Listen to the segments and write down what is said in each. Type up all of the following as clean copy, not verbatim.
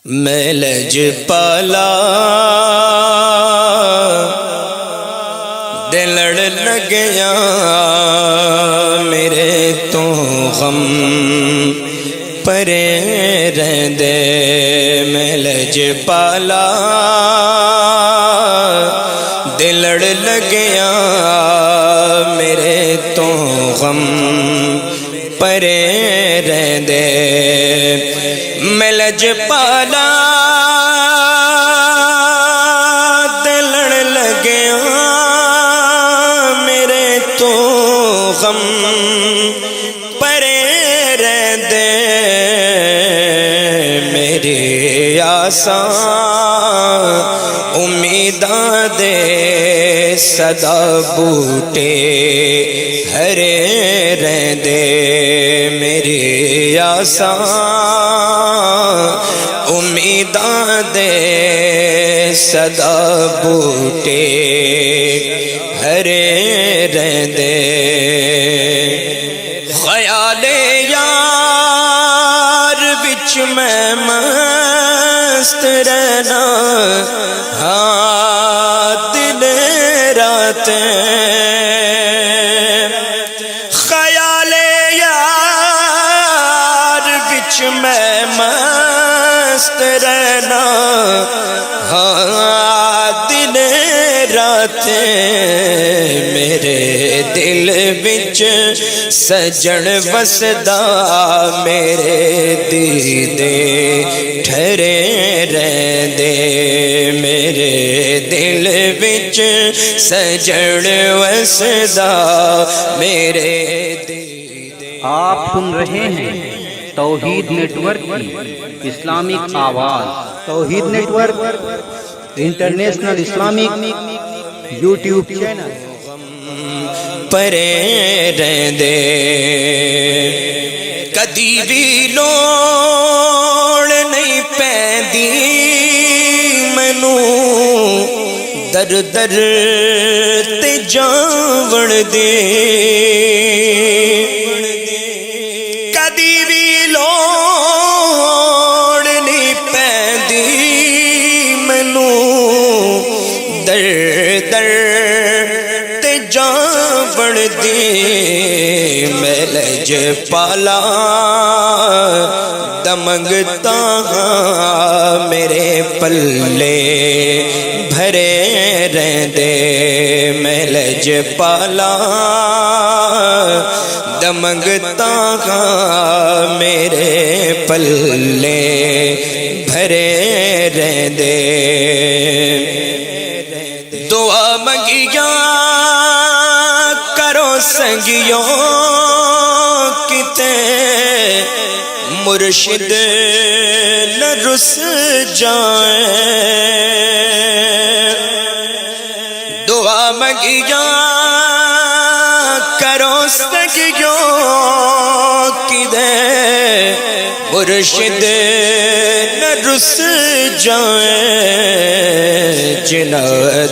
میں لج پالا دل لڑ لگیا میرے تو غم پرے رہندے میں لج پالا دل لڑ لگیا میرے تو غم پرے رہندے میں لج پالا دل لڑ لگیا میرے تو غم پرے رہندے میری آساں امیداں دے صدا بوٹے ہرے رہندے میری آساں امیداں دے صدا بوٹے ہرے رہندے خیال یار بچ میں مست رہنا ہاں دن رات خیال یار بچ میں مست رہنا ہاں دن رات میرے دل بچ سجن وسدا میرے دیدے ٹھہرے رہندے میرے دل بچ سجن وسدا میرے دیدے۔ آپ سن رہے ہیں توحید نیٹ ورک کی اسلامک آواز۔ Tawheed network international Islamic YouTube channel پرے رہندے کدی بھی لوڑ نہیں پیندی مینوں در در تے جاون دے کدی بھی لوڑ نہیں پیندی مینوں در در تے جاون دے میں لج پالا دمنگتا ہاں میرے پلے بھرے رہندے میں لج پالا دمنگتا ہاں میرے پلے بھرے رہندے دعا منگیاں کرو سنگیوں کتے مرشد نہ رس جائیں دعا منگیاں کرو سنگیوں کتے مرشد نہ رس جائیں جنہ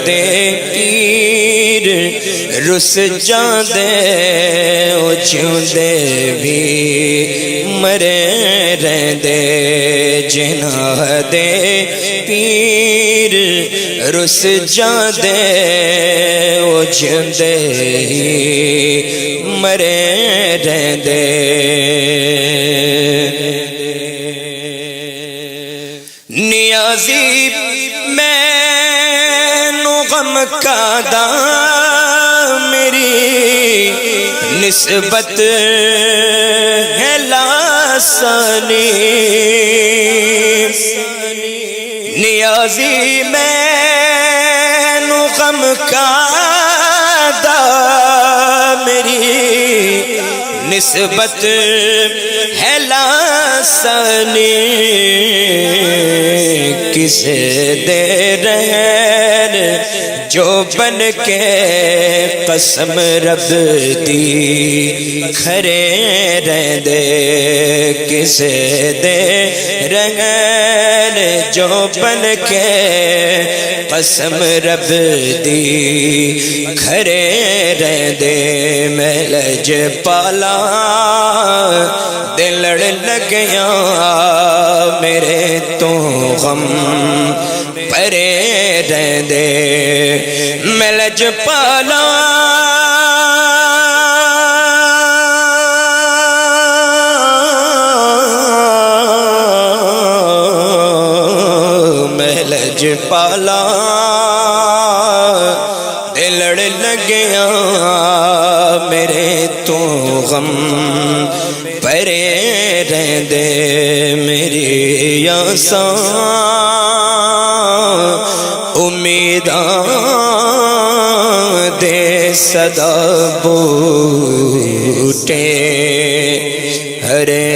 دے پیر رس جاندے او جیوندے بھی مرے رہندے جنہ دے پیر رس جاندے او جیوندے ہی مرے رہندے نیازی مینوں غم کا دا میری نسبت ہے لاسانی نیازی مینوں غم کا دا میری نسبت ہے لاسانی کسے دے رہن جو بن کے قسم رب دی کھرے رہندے کسے دے رہن جو بن کے قسم رب دی کھرے رہندے میں لج پالا دل لڑ لگیا میرے تو غم پرے رہندے میں لجپالا پالا دلڑ لگیا میرے تو غم پرے رہندے میری آساں امیداں دے صدا بوٹے ہرے